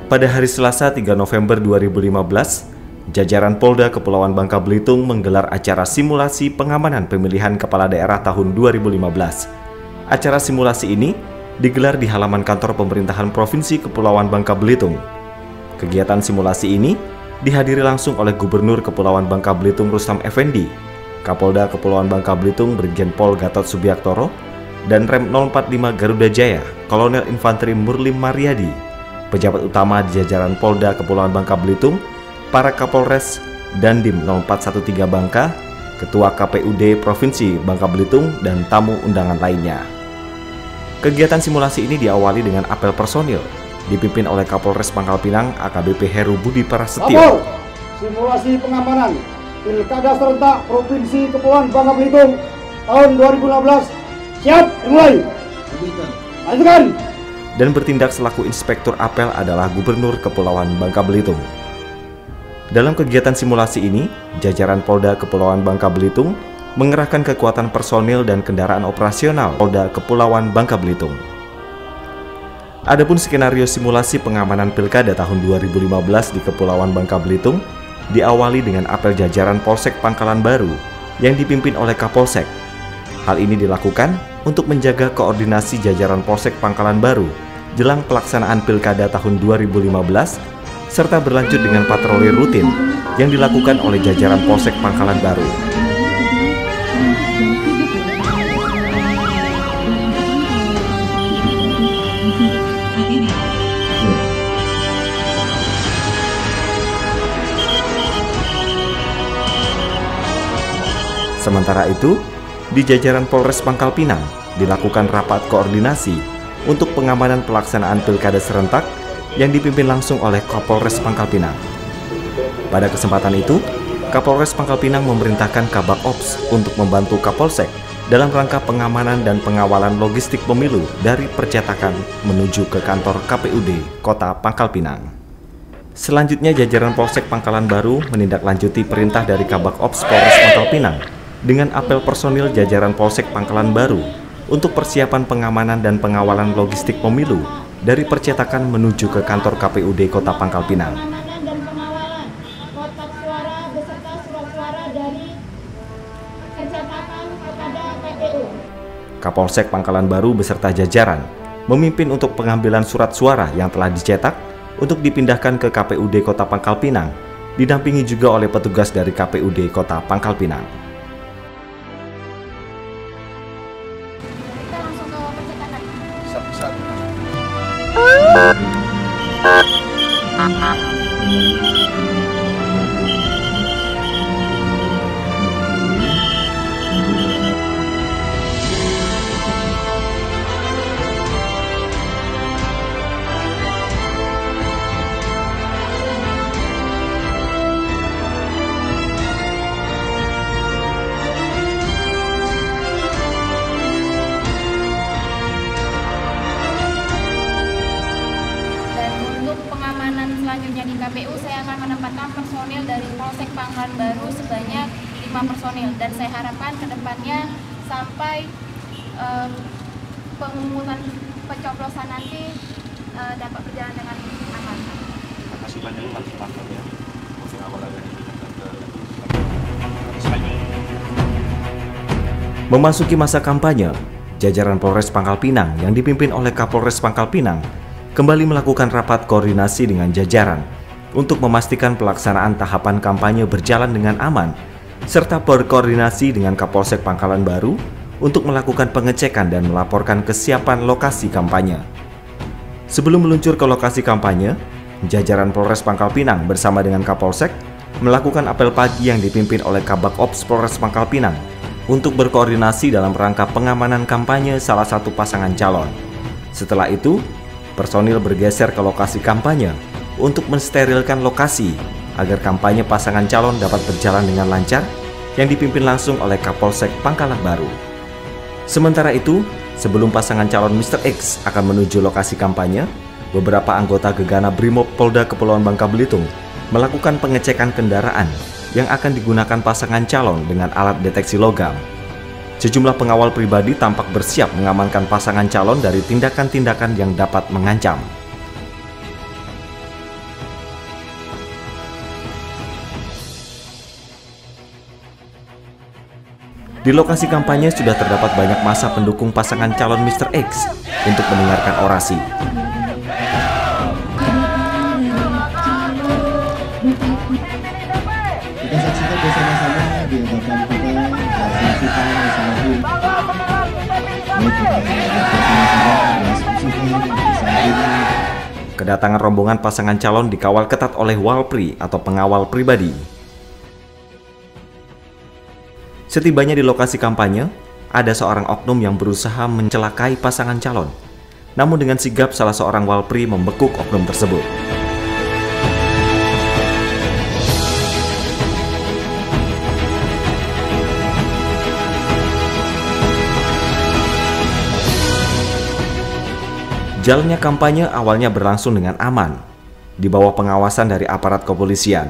Pada hari Selasa 3 November 2015, jajaran Polda Kepulauan Bangka Belitung menggelar acara simulasi pengamanan pemilihan kepala daerah tahun 2015. Acara simulasi ini digelar di halaman kantor pemerintahan Provinsi Kepulauan Bangka Belitung. Kegiatan simulasi ini dihadiri langsung oleh Gubernur Kepulauan Bangka Belitung Rustam Effendi, Kapolda Kepulauan Bangka Belitung Brigjen Pol Gatot Subiaktoro, dan Rem 045 Garuda Jaya, Kolonel Infanteri Murlim Mariadi, pejabat utama di jajaran Polda Kepulauan Bangka Belitung, para Kapolres, Dandim 0413 Bangka, Ketua KPUD Provinsi Bangka Belitung, dan tamu undangan lainnya. Kegiatan simulasi ini diawali dengan apel personil, dipimpin oleh Kapolres Pangkal Pinang AKBP Heru Budi Prasetyo. Lapor simulasi pengamanan Pilkada serentak Provinsi Kepulauan Bangka Belitung tahun 2015 siap dimulai. Lanjutkan. Dan bertindak selaku inspektur apel adalah Gubernur Kepulauan Bangka Belitung. Dalam kegiatan simulasi ini, jajaran Polda Kepulauan Bangka Belitung mengerahkan kekuatan personil dan kendaraan operasional Polda Kepulauan Bangka Belitung. Adapun skenario simulasi pengamanan Pilkada tahun 2015 di Kepulauan Bangka Belitung diawali dengan apel jajaran Polsek Pangkalan Baru yang dipimpin oleh Kapolsek. Hal ini dilakukan untuk menjaga koordinasi jajaran Polsek Pangkalan Baru jelang pelaksanaan Pilkada tahun 2015, serta berlanjut dengan patroli rutin yang dilakukan oleh jajaran Polsek Pangkalan Baru. Sementara itu, di jajaran Polres Pangkal Pinang dilakukan rapat koordinasi untuk pengamanan pelaksanaan Pilkada serentak yang dipimpin langsung oleh Kapolres Pangkal Pinang. Pada kesempatan itu, Kapolres Pangkal Pinang memerintahkan Kabak Ops untuk membantu Kapolsek dalam rangka pengamanan dan pengawalan logistik pemilu dari percetakan menuju ke kantor KPUD Kota Pangkal Pinang. Selanjutnya, jajaran Polsek Pangkalan Baru menindaklanjuti perintah dari Kabak Ops Polres Pangkal Pinang dengan apel personil jajaran Polsek Pangkalan Baru untuk persiapan pengamanan dan pengawalan logistik pemilu dari percetakan menuju ke kantor KPUD Kota Pangkal Pinang. Dan pengawalan kotak suara beserta surat suara dari percetakan kepada KPU. Kapolsek Pangkalan Baru beserta jajaran memimpin untuk pengambilan surat suara yang telah dicetak untuk dipindahkan ke KPUD Kota Pangkal Pinang, didampingi juga oleh petugas dari KPUD Kota Pangkal Pinang. Selanjutnya di KPU saya akan menempatkan personil dari Polsek Pangkalan Baru sebanyak 5 personil, dan saya harapkan ke depannya sampai pemungutan pencoblosan nanti dapat berjalan dengan aman. Terima kasih banyak Pak Sumarto ya. Memasuki masa kampanye, jajaran Polres Pangkal Pinang yang dipimpin oleh Kapolres Pangkal Pinang kembali melakukan rapat koordinasi dengan jajaran untuk memastikan pelaksanaan tahapan kampanye berjalan dengan aman, serta berkoordinasi dengan Kapolsek Pangkalan Baru untuk melakukan pengecekan dan melaporkan kesiapan lokasi kampanye. Sebelum meluncur ke lokasi kampanye, jajaran Polres Pangkal Pinang bersama dengan Kapolsek melakukan apel pagi yang dipimpin oleh Kabak Ops Polres Pangkal Pinang untuk berkoordinasi dalam rangka pengamanan kampanye salah satu pasangan calon. Setelah itu, personil bergeser ke lokasi kampanye untuk mensterilkan lokasi agar kampanye pasangan calon dapat berjalan dengan lancar yang dipimpin langsung oleh Kapolsek Pangkalan Baru. Sementara itu, sebelum pasangan calon Mr. X akan menuju lokasi kampanye, beberapa anggota Gegana Brimob Polda Kepulauan Bangka Belitung melakukan pengecekan kendaraan yang akan digunakan pasangan calon dengan alat deteksi logam. Sejumlah pengawal pribadi tampak bersiap mengamankan pasangan calon dari tindakan-tindakan yang dapat mengancam. Di lokasi kampanye sudah terdapat banyak massa pendukung pasangan calon Mr. X untuk mendengarkan orasi. Kita saksikan bersama-sama di hadapan kita saksikan Kedatangan rombongan pasangan calon dikawal ketat oleh walpri atau pengawal pribadi. Setibanya di lokasi kampanye, ada seorang oknum yang berusaha mencelakai pasangan calon. Namun dengan sigap salah seorang walpri membekuk oknum tersebut. Jalannya kampanye awalnya berlangsung dengan aman, di bawah pengawasan dari aparat kepolisian.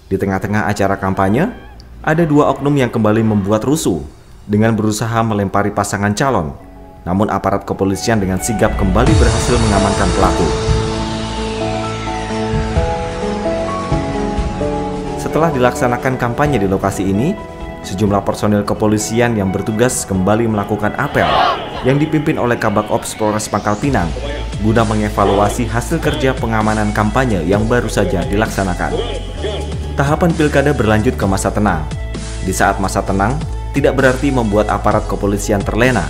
Di tengah-tengah acara kampanye, ada dua oknum yang kembali membuat rusuh dengan berusaha melempari pasangan calon. Namun aparat kepolisian dengan sigap kembali berhasil mengamankan pelaku. Setelah dilaksanakan kampanye di lokasi ini, sejumlah personil kepolisian yang bertugas kembali melakukan apel yang dipimpin oleh Kabak Ops Polres Pangkal Pinang guna mengevaluasi hasil kerja pengamanan kampanye yang baru saja dilaksanakan. Tahapan pilkada berlanjut ke masa tenang. Di saat masa tenang, tidak berarti membuat aparat kepolisian terlena.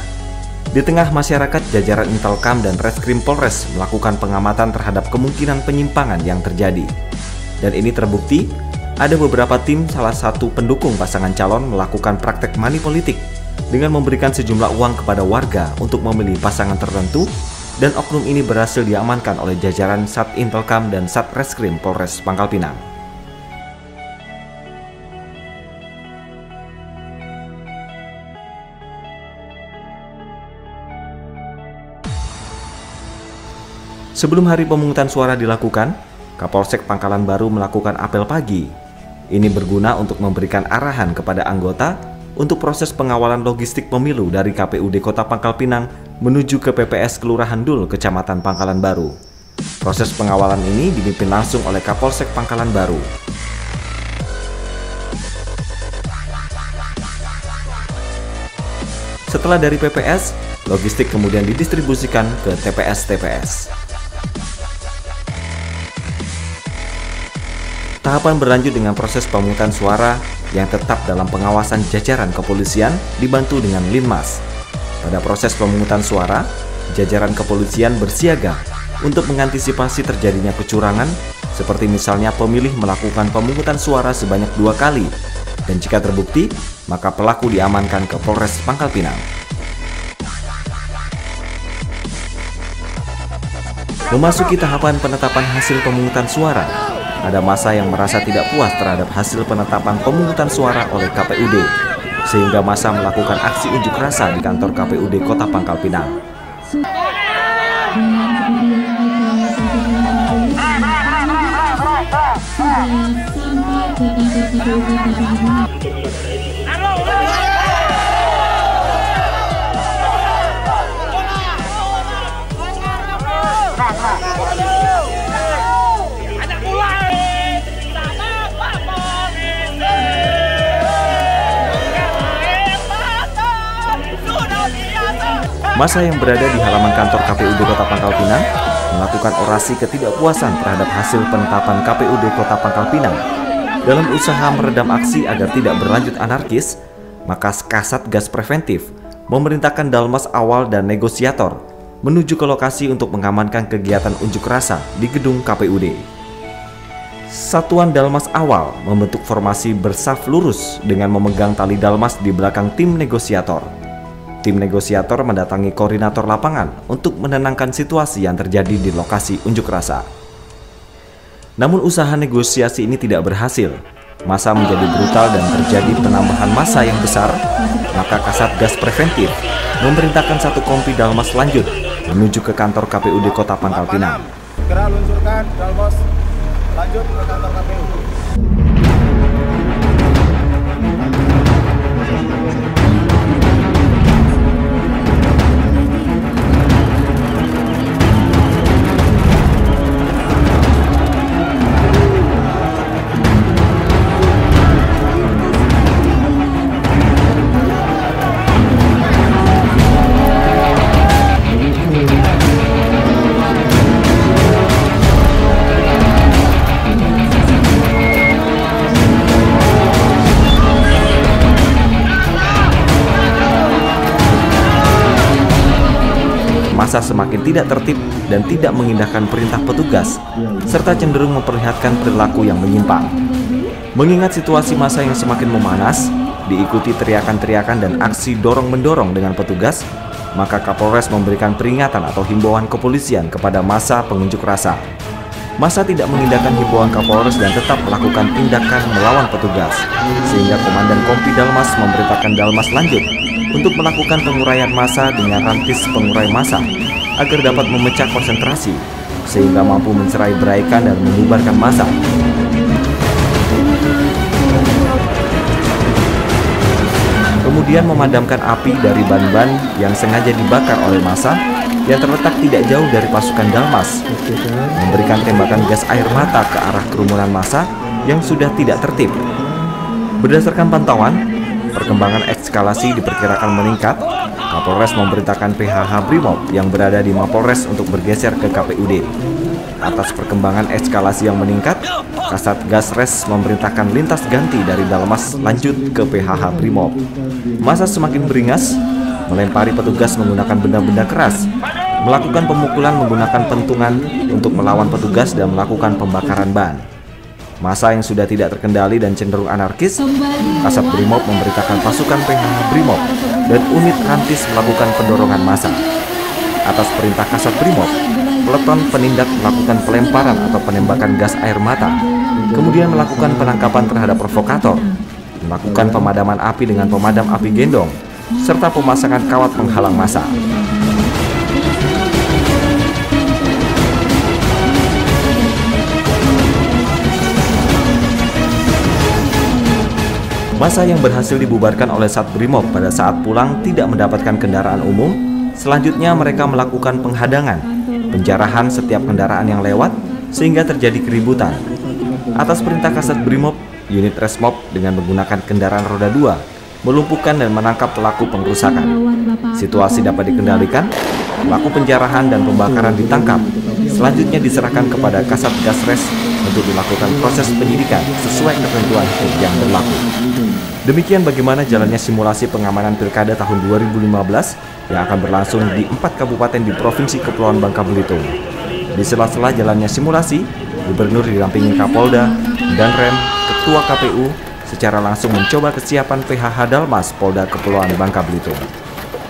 Di tengah masyarakat, jajaran Intelkam dan Reskrim Polres melakukan pengamatan terhadap kemungkinan penyimpangan yang terjadi. Dan ini terbukti, ada beberapa tim salah satu pendukung pasangan calon melakukan praktek money politik dengan memberikan sejumlah uang kepada warga untuk memilih pasangan tertentu, dan oknum ini berhasil diamankan oleh jajaran Sat Intelkam dan Sat Reskrim Polres Pangkal Pinang. Sebelum hari pemungutan suara dilakukan, Kapolsek Pangkalan Baru melakukan apel pagi. Ini berguna untuk memberikan arahan kepada anggota untuk proses pengawalan logistik pemilu dari KPUD Kota Pangkal Pinang menuju ke PPS Kelurahan Dul, Kecamatan Pangkalan Baru. Proses pengawalan ini dipimpin langsung oleh Kapolsek Pangkalan Baru. Setelah dari PPS, logistik kemudian didistribusikan ke TPS-TPS. Tahapan berlanjut dengan proses pemungutan suara yang tetap dalam pengawasan jajaran kepolisian dibantu dengan Linmas. Pada proses pemungutan suara, jajaran kepolisian bersiaga untuk mengantisipasi terjadinya kecurangan, seperti misalnya pemilih melakukan pemungutan suara sebanyak 2 kali, dan jika terbukti, maka pelaku diamankan ke Polres Pangkal Pinang. Memasuki tahapan penetapan hasil pemungutan suara, ada massa yang merasa tidak puas terhadap hasil penetapan pemungutan suara oleh KPUD, sehingga massa melakukan aksi unjuk rasa di kantor KPUD Kota Pangkal Pinang. Massa yang berada di halaman kantor KPUD Kota Pangkal Pinang melakukan orasi ketidakpuasan terhadap hasil penetapan KPUD Kota Pangkal Pinang. Dalam usaha meredam aksi agar tidak berlanjut anarkis, maka Kasat Gas Preventif memerintahkan Dalmas Awal dan negosiator menuju ke lokasi untuk mengamankan kegiatan unjuk rasa di gedung KPUD. Satuan Dalmas Awal membentuk formasi bersaf lurus dengan memegang tali dalmas di belakang tim negosiator. Tim negosiator mendatangi koordinator lapangan untuk menenangkan situasi yang terjadi di lokasi unjuk rasa. Namun usaha negosiasi ini tidak berhasil. Massa menjadi brutal dan terjadi penambahan massa yang besar, maka Kasat Gas Preventif memerintahkan satu kompi dalmas lanjut menuju ke kantor KPUD Kota Pangkal Pinang. Segera luncurkan dalmas lanjut ke kantor KPU. massa semakin tidak tertib dan tidak mengindahkan perintah petugas, serta cenderung memperlihatkan perilaku yang menyimpang. Mengingat situasi massa yang semakin memanas, diikuti teriakan-teriakan dan aksi dorong-mendorong dengan petugas, maka Kapolres memberikan peringatan atau himbauan kepolisian kepada massa pengunjuk rasa. Massa tidak mengindahkan himbauan Kapolres dan tetap melakukan tindakan melawan petugas, sehingga Komandan Kompi Dalmas memerintahkan Dalmas lanjut untuk melakukan penguraian massa dengan rantis pengurai massa agar dapat memecah konsentrasi, sehingga mampu mencerai beraikan dan membubarkan massa. Kemudian memadamkan api dari ban-ban yang sengaja dibakar oleh massa yang terletak tidak jauh dari pasukan Dalmas, memberikan tembakan gas air mata ke arah kerumunan massa yang sudah tidak tertib. Berdasarkan pantauan, perkembangan eskalasi diperkirakan meningkat. Kapolres memerintahkan PHH Brimob yang berada di Mapolres untuk bergeser ke KPUD. Atas perkembangan eskalasi yang meningkat, Kasat Gasres memerintahkan lintas ganti dari Dalmas lanjut ke PHH Brimob. Massa semakin beringas, melempari petugas menggunakan benda-benda keras, melakukan pemukulan menggunakan pentungan untuk melawan petugas dan melakukan pembakaran ban. Massa yang sudah tidak terkendali dan cenderung anarkis, Kasat Brimob memerintahkan pasukan PHH Brimob dan unit rantis melakukan pendorongan massa. Atas perintah Kasat Brimob, peleton penindak melakukan pelemparan atau penembakan gas air mata, kemudian melakukan penangkapan terhadap provokator, melakukan pemadaman api dengan pemadam api gendong, serta pemasangan kawat penghalang massa. Massa yang berhasil dibubarkan oleh Sat Brimob pada saat pulang tidak mendapatkan kendaraan umum. Selanjutnya mereka melakukan penghadangan, penjarahan setiap kendaraan yang lewat sehingga terjadi keributan. Atas perintah Kasat Brimob, unit Resmob dengan menggunakan kendaraan roda 2 melumpuhkan dan menangkap pelaku pengrusakan. Situasi dapat dikendalikan, pelaku penjarahan dan pembakaran ditangkap. Selanjutnya diserahkan kepada Kasat Gasres untuk dilakukan proses penyidikan sesuai ketentuan hukum yang berlaku. Demikian bagaimana jalannya simulasi pengamanan Pilkada tahun 2015 yang akan berlangsung di 4 kabupaten di Provinsi Kepulauan Bangka Belitung. Di sela-sela jalannya simulasi, Gubernur didampingi Kapolda, Danrem, Ketua KPU secara langsung mencoba kesiapan PHH Dalmas Polda Kepulauan Bangka Belitung.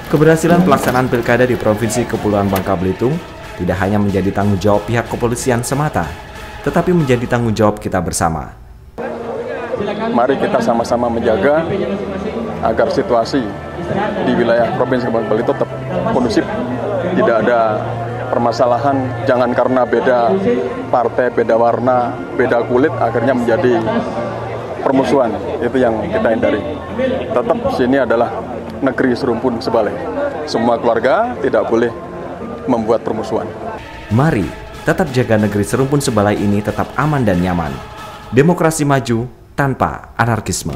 Keberhasilan pelaksanaan Pilkada di Provinsi Kepulauan Bangka Belitung tidak hanya menjadi tanggung jawab pihak kepolisian semata, tetapi menjadi tanggung jawab kita bersama. Mari kita sama-sama menjaga agar situasi di wilayah Provinsi Kepulauan Bali tetap kondusif, tidak ada permasalahan, jangan karena beda partai, beda warna, beda kulit akhirnya menjadi permusuhan. Itu yang kita hindari. Tetap sini adalah negeri serumpun sebalik. Semua keluarga tidak boleh membuat permusuhan. Mari tetap jaga negeri serumpun sebalai ini tetap aman dan nyaman. Demokrasi maju tanpa anarkisme.